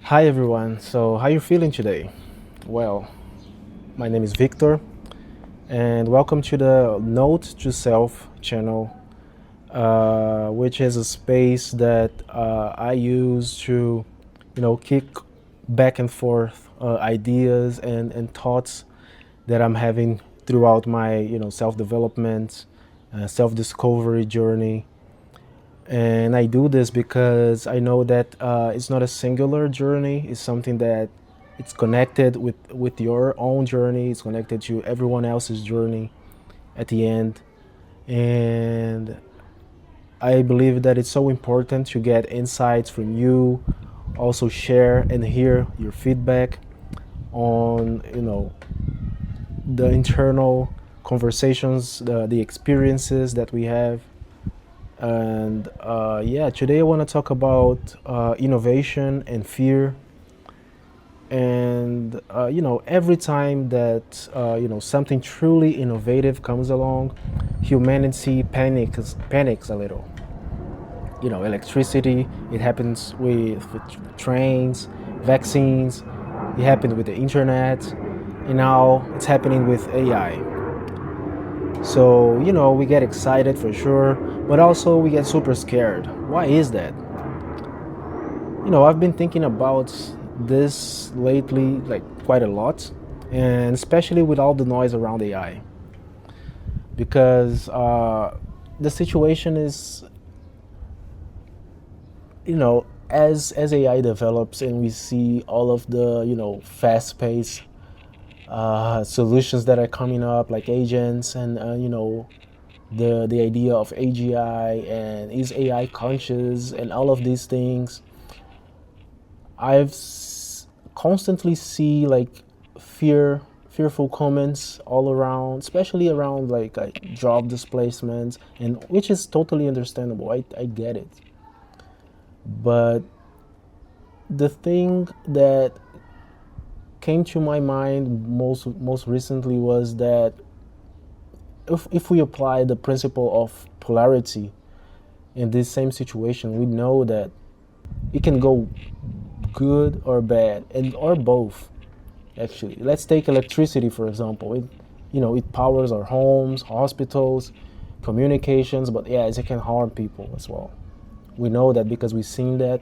Hi everyone. So how you feeling today? Well, my name is Victor and welcome to the Note to Self channel, which is a space that I use to, kick back and forth ideas and thoughts that I'm having throughout my, self-development, self-discovery journey. And I do this because I know that it's not a singular journey. It's something that it's connected with your own journey. It's connected to everyone else's journey at the end. And I believe that it's so important to get insights from you, also share and hear your feedback on, the internal conversations, the experiences that we have. And yeah, today I want to talk about innovation and fear. And every time that something truly innovative comes along, humanity panics a little. Electricity. It happens with trains, vaccines. It happened with the internet, and now it's happening with AI. So, we get excited for sure, but also we get super scared. Why is that? I've been thinking about this lately, like quite a lot, and especially with all the noise around AI, because the situation is, as AI develops and we see all of the, fast-paced solutions that are coming up, like agents and the idea of AGI and is AI conscious and all of these things. Constantly see like fearful comments all around, especially around like job displacements, and which is totally understandable. I get it. But the thing that came to my mind most recently was that if we apply the principle of polarity in this same situation, we know that it can go good or bad, and or both. Actually, let's take electricity for example. It powers our homes, hospitals, communications, but yes, it can harm people as well. We know that because we've seen that.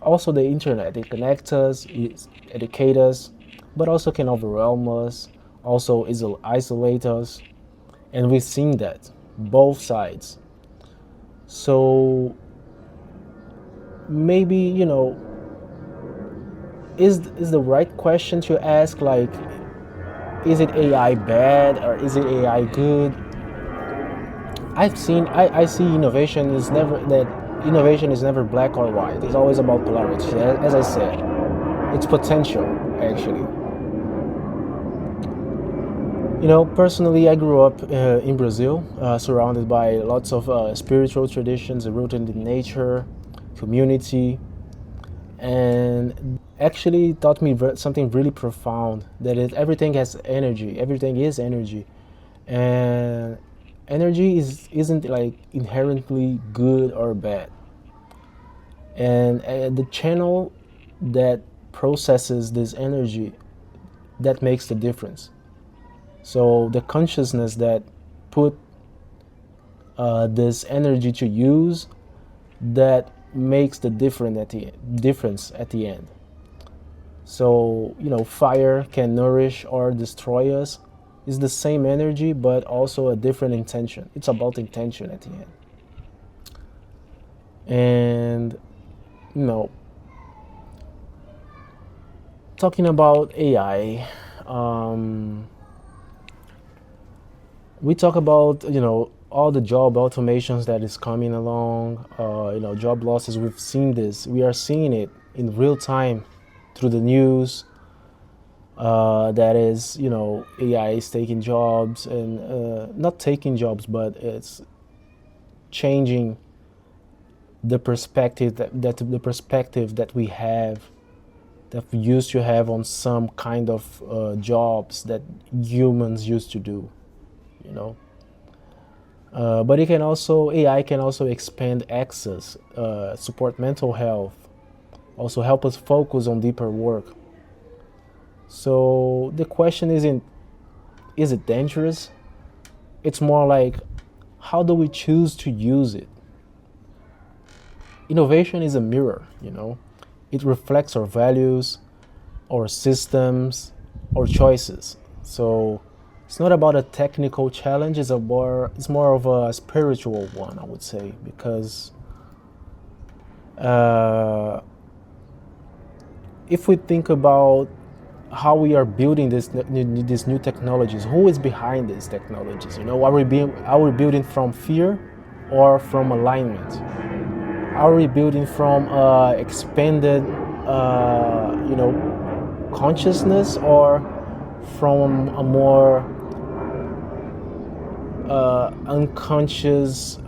Also, the internet, it connects us, it educates us, but also can overwhelm us, also isolate us, and we've seen that both sides. So maybe is the right question to ask, like, is it AI bad or is it AI good? I see innovation is never black or white. It's always about polarity. As I said, it's potential actually. Personally, I grew up in Brazil, surrounded by lots of spiritual traditions rooted in nature, community, and actually taught me something really profound, that everything has energy, everything is energy, and energy isn't like inherently good or bad, and the channel that processes this energy, that makes the difference. So the consciousness that put this energy to use, that makes the difference at the end. So, fire can nourish or destroy us. It's the same energy, but also a different intention. It's about intention at the end. And, you know, talking about AI, we talk about, all the job automations that is coming along, job losses. We've seen this. We are seeing it in real time through the news. That is, AI is taking jobs, and not taking jobs, but it's changing the perspective that we have, that we used to have on some kind of jobs that humans used to do, you know. But AI can also expand access, support mental health, also help us focus on deeper work. So the question isn't, is it dangerous? It's more like, how do we choose to use it? Innovation is a mirror, It reflects our values, our systems, our choices. So it's not about a technical challenge, it's more of a spiritual one, I would say, because if we think about how we are building these new technologies, who is behind these technologies? Are we building from fear or from alignment? Are we building from expanded, consciousness, or from a more unconscious,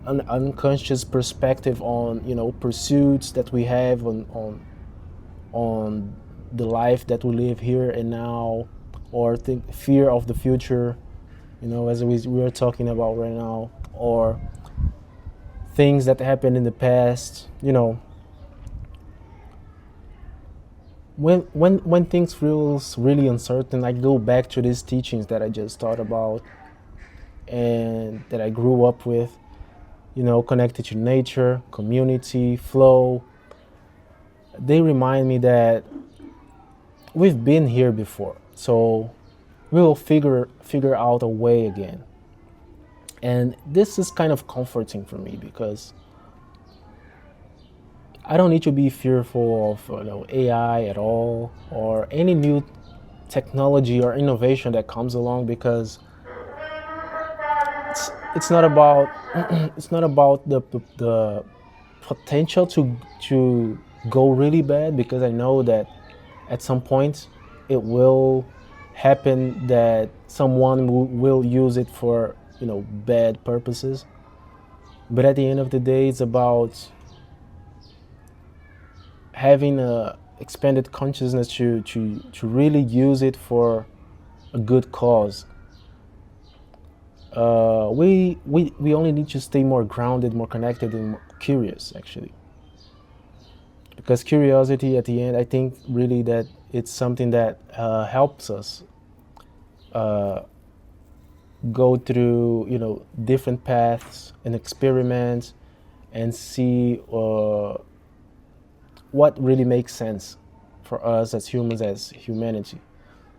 an unconscious perspective on pursuits that we have on the life that we live here and now, or fear of the future, as we are talking about right now, or things that happened in the past. When things feels really uncertain, I go back to these teachings that I just thought about and that I grew up with, connected to nature, community, flow. They remind me that we've been here before, so we will figure out a way again. And this is kind of comforting for me, because I don't need to be fearful of AI at all, or any new technology or innovation that comes along, because it's not about it's not about the potential to go really bad, because I know that at some point it will happen that someone will use it for bad purposes. But at the end of the day, it's about having a expanded consciousness to really use it for a good cause. We only need to stay more grounded, more connected, and more curious, actually. Because curiosity, at the end, I think really that it's something that helps us go through different paths and experiment and see what really makes sense for us as humans, as humanity.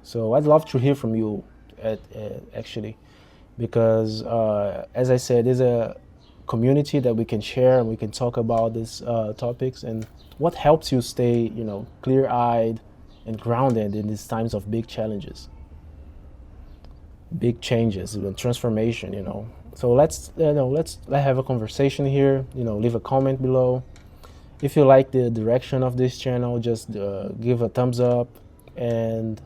So I'd love to hear from you, actually, because as I said, there's a community that we can share and we can talk about these topics, and what helps you stay clear-eyed and grounded in these times of big challenges, big changes, transformation. So let's have a conversation here. Leave a comment below. If you like the direction of this channel, just give a thumbs up, and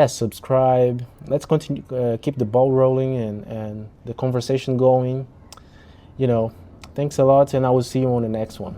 subscribe. Let's continue, keep the ball rolling and the conversation going. Thanks a lot, and I will see you on the next one.